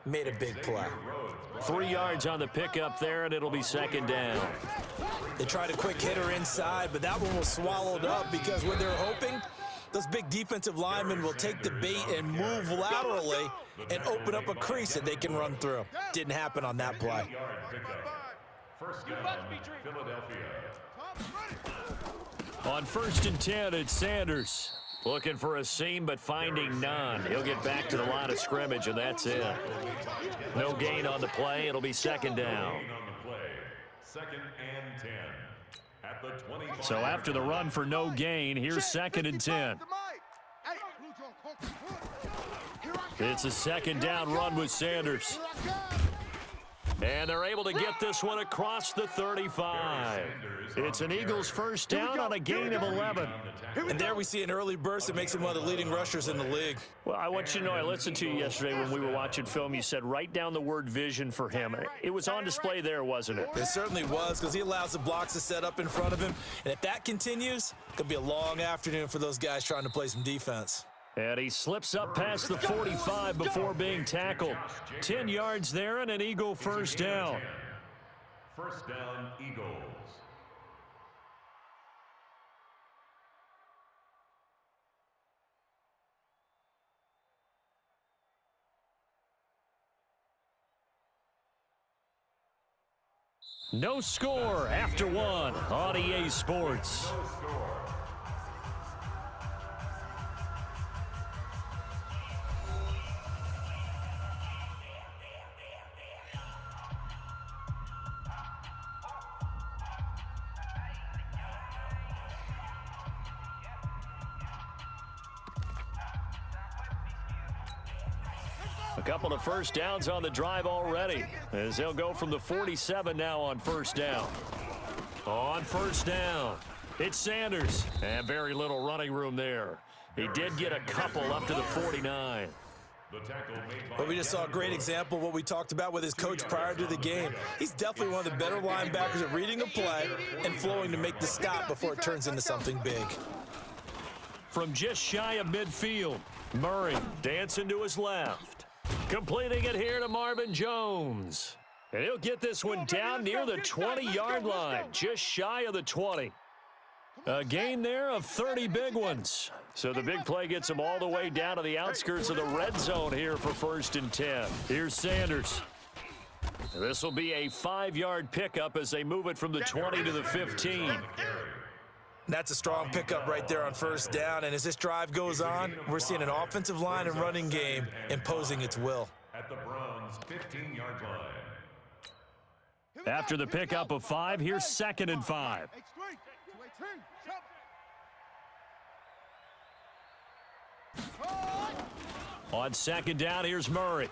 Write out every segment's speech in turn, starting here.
Made a big play. 3 yards on the pickup there, and it'll be second down. They tried a quick hitter inside, but that one was swallowed up because what they're hoping, those big defensive linemen will take the bait and move laterally and open up a crease that they can run through. Didn't happen on that play. First down, Philadelphia. On 1st and 10, it's Sanders. Looking for a seam, but finding none. He'll get back to the line of scrimmage, and that's it. No gain on the play. It'll be second down. Second and 10. At the 25. So after the run for no gain, here's 2nd and 10. It's a second down run with Sanders. And they're able to get this one across the 35. It's an Eagles first down on a gain of 11. And there we see an early burst that makes him one of the leading rushers in the league. Well, I want you to know, I listened to you yesterday when we were watching film. You said write down the word vision for him. It was on display there, wasn't it? It certainly was, because he allows the blocks to set up in front of him. And if that continues, it could be a long afternoon for those guys trying to play some defense. And he slips up past the 45 before being tackled. 10 yards there and an Eagle first down. First down, Eagles. No score after one on EA Sports. A couple of first downs on the drive already, as they'll go from the 47 now on first down. On first down, it's Sanders, and very little running room there. He did get a couple up to the 49. But we just saw a great example of what we talked about with his coach prior to the game. He's definitely one of the better linebackers at reading a play and flowing to make the stop before it turns into something big. From just shy of midfield, Murray dancing to his left. Completing it here to Marvin Jones. And he'll get this one down near the 20-yard line, just shy of the 20. A gain there of 30 big ones. So the big play gets him all the way down to the outskirts of the red zone here for 1st and 10. Here's Sanders. This will be a 5-yard pickup as they move it from the 20 to the 15. That's a strong pickup right there on first down, and as this drive goes on, we're seeing an offensive line and running game imposing its will. At the Browns' 15-yard line. After the pickup of 5, here's 2nd and 5. On 2nd down, here's Murray.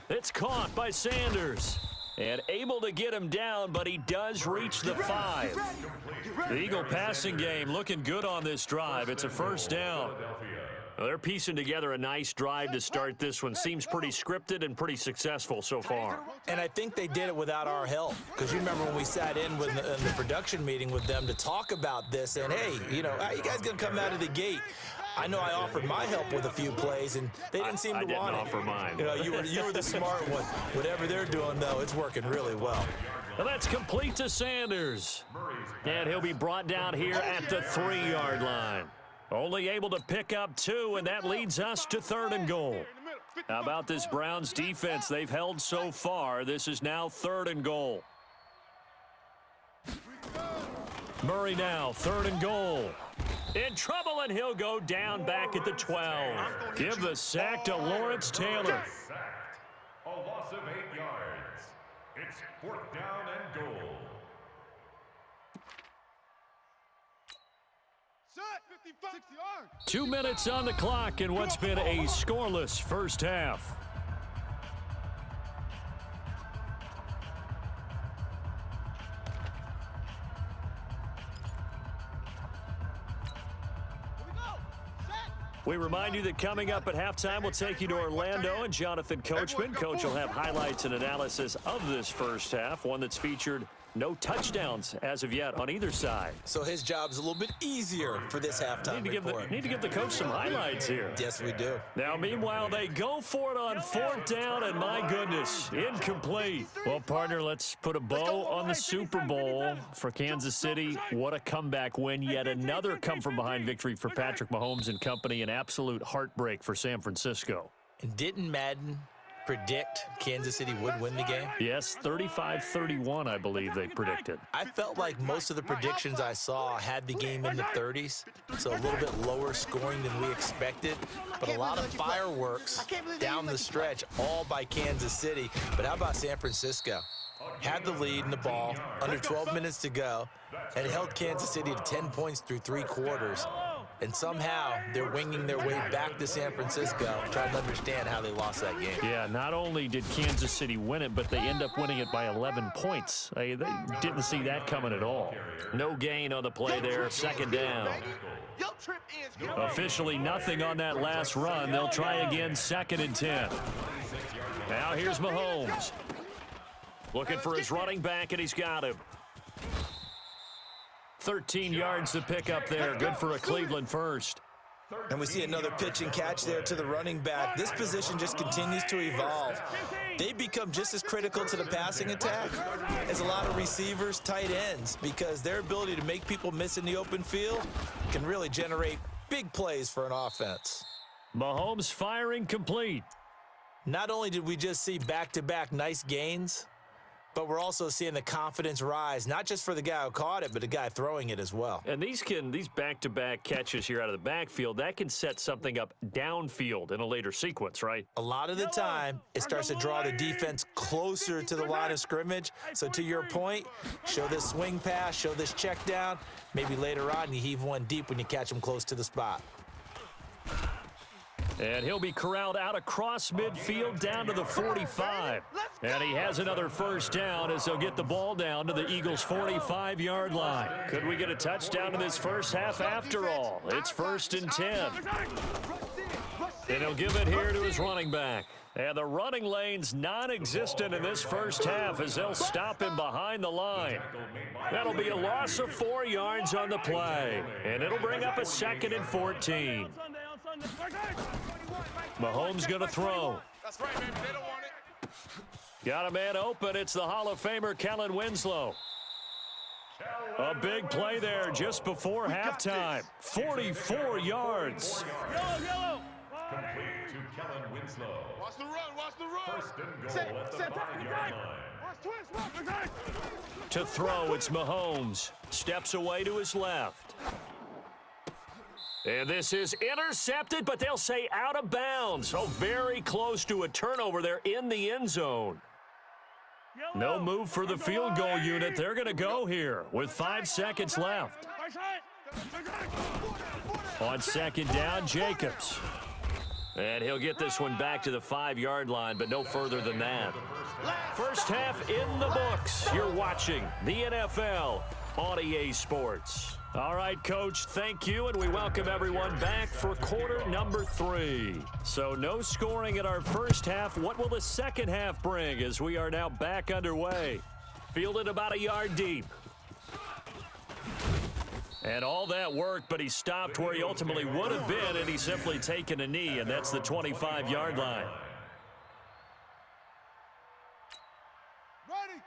It's caught by Sanders. And able to get him down, but he does reach the 5. The Eagle passing game looking good on this drive. It's a first down. Well, they're piecing together a nice drive to start this one. Seems pretty scripted and pretty successful so far. And I think they did it without our help. Because you remember when we sat in with in the production meeting with them to talk about this. And, hey, you know, how you guys going to come out of the gate? I know I offered my help with a few plays, and they didn't seem to want it. I didn't offer mine. You know, you were the smart one. Whatever they're doing, though, it's working really well. Well, that's complete to Sanders. And he'll be brought down here at the 3-yard line. Only able to pick up 2, and that leads us to 3rd and goal. How about this Browns defense they've held so far? This is now 3rd and goal. Murray now, 3rd and goal. In trouble, and he'll go down back at the 12. Give the sack to Lawrence Taylor. A loss of 8 yards. It's 4th down and goal. 2 minutes on the clock in what's been a scoreless first half. We remind you that coming up at halftime, we'll take you to Orlando and Jonathan Coachman. Coach will have highlights and analysis of this first half, one that's featured No touchdowns as of yet on either side. So his job's a little bit easier for this halftime report. Need to give the coach some highlights here. Yes, we do. Now, meanwhile, they go for it on 4th down, and my goodness, incomplete. Well, partner, let's put a bow on the Super Bowl for Kansas City. What a comeback win. Yet another come-from-behind victory for Patrick Mahomes and company. An absolute heartbreak for San Francisco. And didn't Madden predict Kansas City would win the game? Yes, 35-31, I believe they predicted. I felt like most of the predictions I saw had the game in the 30s, so a little bit lower scoring than we expected, but a lot of fireworks down the stretch, all by Kansas City. But how about San Francisco? Had the lead in the ball, under 12 minutes to go, and held Kansas City to 10 points through 3 quarters. And somehow they're winging their way back to San Francisco, trying to understand how they lost that game. Yeah, not only did Kansas City win it, but they end up winning it by 11 points. They didn't see that coming at all. No gain on the play there, 2nd down. Officially nothing on that last run. They'll try again, 2nd and 10. Now here's Mahomes. Looking for his running back, and he's got him. 13 yards to pick up there. Good for a Cleveland first. And we see another pitch and catch there to the running back. This position just continues to evolve. They become just as critical to the passing attack as a lot of receivers, tight ends, because their ability to make people miss in the open field can really generate big plays for an offense. Mahomes firing complete. Not only did we just see back-to-back nice gains, but we're also seeing the confidence rise, not just for the guy who caught it, but the guy throwing it as well. And these back-to-back catches here out of the backfield, that can set something up downfield in a later sequence, right? A lot of the time, it starts to draw the defense closer to the line of scrimmage. So to your point, show this swing pass, show this check down. Maybe later on, you heave one deep when you catch them close to the spot. And he'll be corralled out across midfield down to the 45. And he has another first down as they'll get the ball down to the Eagles' 45-yard line. Could we get a touchdown in this first half after all? It's 1st and 10. And he'll give it here to his running back. And the running lane's non-existent in this first half as they'll stop him behind the line. That'll be a loss of 4 yards on the play. And it'll bring up a 2nd and 14. Mahomes going to throw. That's right, baby. They don't want it. Got a man open. It's the Hall of Famer, Kellen Winslow. A big play there just before halftime. 44 yards. Complete to Kellen Winslow. Watch the run. Watch the run. 1st and goal at the 5-yard line. To throw, it's Mahomes. Steps away to his left. And this is intercepted, but they'll say out of bounds. So very close to a turnover there in the end zone. No move for the field goal unit. They're going to go here with 5 seconds left. On 2nd down, Jacobs. And he'll get this one back to the 5-yard line, but no further than that. First half in the books. You're watching the NFL on EA Sports. All right, Coach, thank you, and we welcome everyone back for quarter number 3. So no scoring in our first half. What will the second half bring as we are now back underway? Fielded about a yard deep. And all that work, but he stopped where he ultimately would have been, and he's simply taken a knee, and that's the 25-yard line.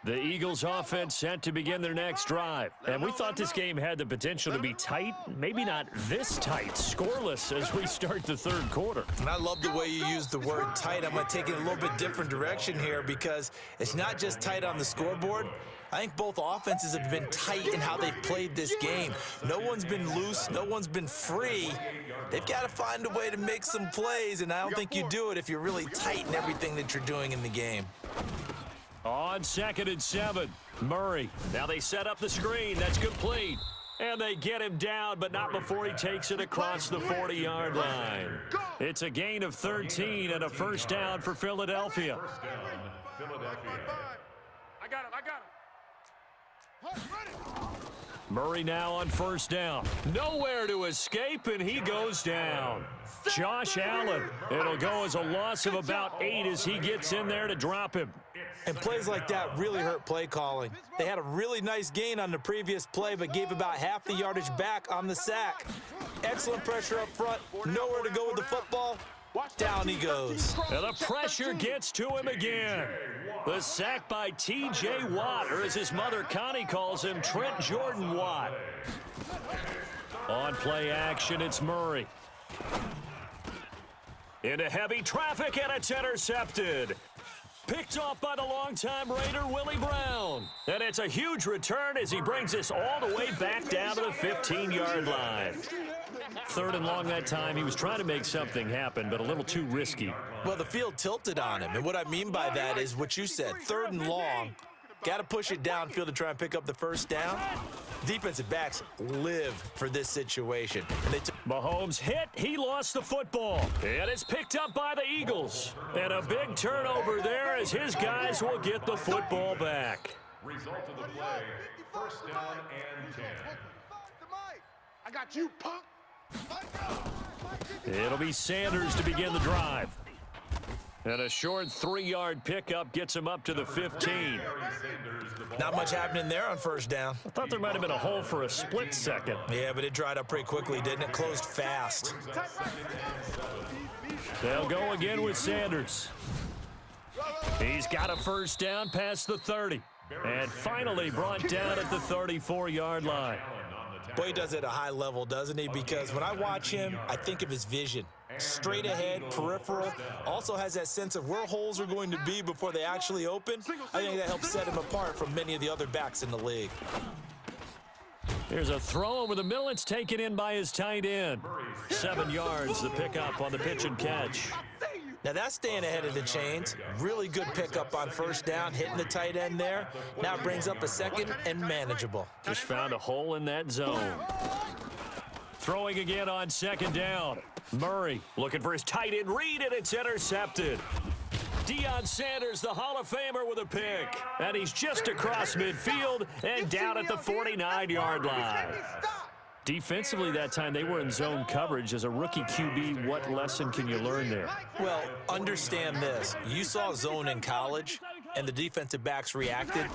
The Eagles offense set to begin their next drive. And we thought this game had the potential to be tight, maybe not this tight, scoreless as we start the 3rd quarter. And I love the way you use the word tight. I'm going to take it a little bit different direction here because it's not just tight on the scoreboard. I think both offenses have been tight in how they've played this game. No one's been loose. No one's been free. They've got to find a way to make some plays, and I don't think you do it if you're really tight in everything that you're doing in the game. On 2nd and 7, Murray. Now they set up the screen. That's complete. And they get him down, but not before he takes it across the 40-yard line. It's a gain of 13 and a first down for Philadelphia. First down, Philadelphia. I got him. Murray now on first down. Nowhere to escape, and he goes down. Josh Allen. It'll go as a loss of about 8 as he gets in there to drop him. And plays like that really hurt play calling. They had a really nice gain on the previous play, but gave about half the yardage back on the sack. Excellent pressure up front. Nowhere to go with the football. Down he goes. And the pressure gets to him again. The sack by T.J. Watt, or as his mother Connie calls him, Trent Jordan Watt. On play action, it's Murray. Into heavy traffic, and it's intercepted. Picked off by the longtime Raider, Willie Brown. And it's a huge return as he brings us all the way back down to the 15-yard line. 3rd and long that time. He was trying to make something happen, but a little too risky. Well, the field tilted on him, and what I mean by that is what you said. 3rd and long. Got to push it downfield to try and pick up the first down. Defensive backs live for this situation. And Mahomes hit. He lost the football. And it's picked up by the Eagles. And a big turnover there as his guys will get the football back. Result of the play, first down and 10. I got you, punk. It'll be Sanders to begin the drive. And a short 3-yard pickup gets him up to the 15. not much happening there on first down. I thought there might have been a hole for a split second. Yeah, but it dried up pretty quickly, didn't it? Closed fast. They'll go again with Sanders. He's got a first down past the 30. And finally brought down at the 34-yard line. Boy, he does it at a high level, doesn't he? Because when I watch him, I think of his vision. Straight ahead, peripheral. Also has that sense of where holes are going to be before they actually open. I think that helps set him apart from many of the other backs in the league. Here's a throw over the middle. It's taken in by his tight end. 7 yards, the pickup on the pitch and catch. Now that's staying ahead of the chains. Really good pickup on first down, hitting the tight end there. Now brings up a second and manageable. Just found a hole in that zone. Throwing again on second down. Murray looking for his tight end read, and it's intercepted. Deion Sanders, the Hall of Famer, with a pick. And he's just across midfield and down at the 49-yard line. Defensively that time, they were in zone coverage. As a rookie QB, what lesson can you learn there? Well, understand this. You saw zone in college, and the defensive backs reacted,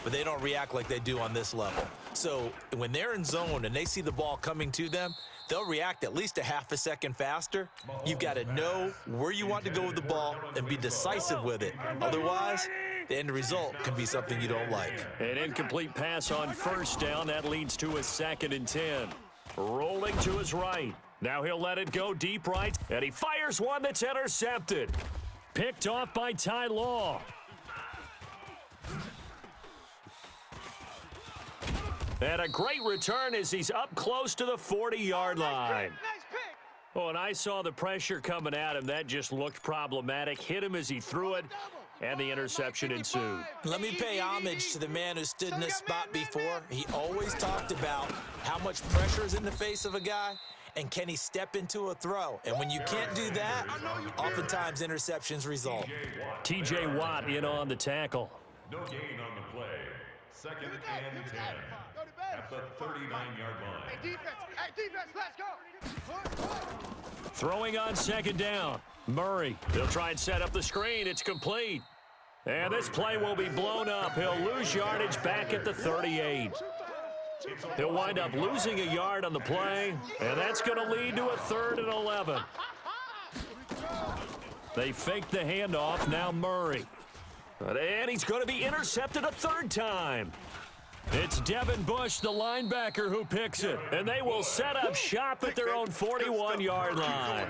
but they don't react like they do on this level. So when they're in zone and they see the ball coming to them, they'll react at least a half a second faster. You've got to know where you want to go with the ball and be decisive with it. Otherwise, the end result can be something you don't like. An incomplete pass on first down. That leads to a 2nd and 10. Rolling to his right. Now he'll let it go deep right. And he fires one that's intercepted. Picked off by Ty Law. And a great return as he's up close to the 40-yard line. Oh, and I saw the pressure coming at him. That just looked problematic. Hit him as he threw it. And the interception ensued. Let me pay homage to the man who stood in this spot before. He always talked about how much pressure is in the face of a guy and can he step into a throw. And when you can't do that, oftentimes interceptions result. T.J. Watt in on the tackle. No gain on the play. 2nd and 10 at the 39-yard line. Hey, defense, let's go. Throwing on second down. Murray, they'll try and set up the screen. It's complete. And this play will be blown up. He'll lose yardage back at the 38. He'll wind up losing a yard on the play, and that's going to lead to a 3rd and 11. They fake the handoff. Now Murray. And he's going to be intercepted a 3rd time. It's Devin Bush, the linebacker, who picks it. And they will set up shop at their own 41-yard line.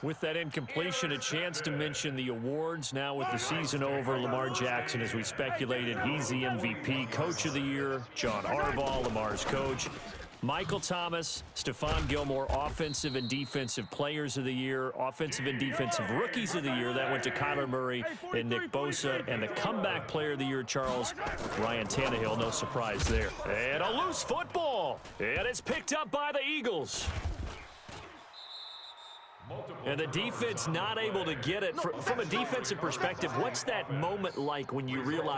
With that incompletion, a chance to mention the awards. Now with the season over, Lamar Jackson, as we speculated, he's the MVP, Coach of the Year. John Harbaugh, Lamar's coach. Michael Thomas, Stephon Gilmore, Offensive and Defensive Players of the Year, Offensive and Defensive Rookies of the Year. That went to Kyler Murray and Nick Bosa. And the Comeback Player of the Year, Charles, Ryan Tannehill. No surprise there. And a loose football. And it's picked up by the Eagles. And the defense not able to get it. From a defensive perspective, what's that moment like when you realize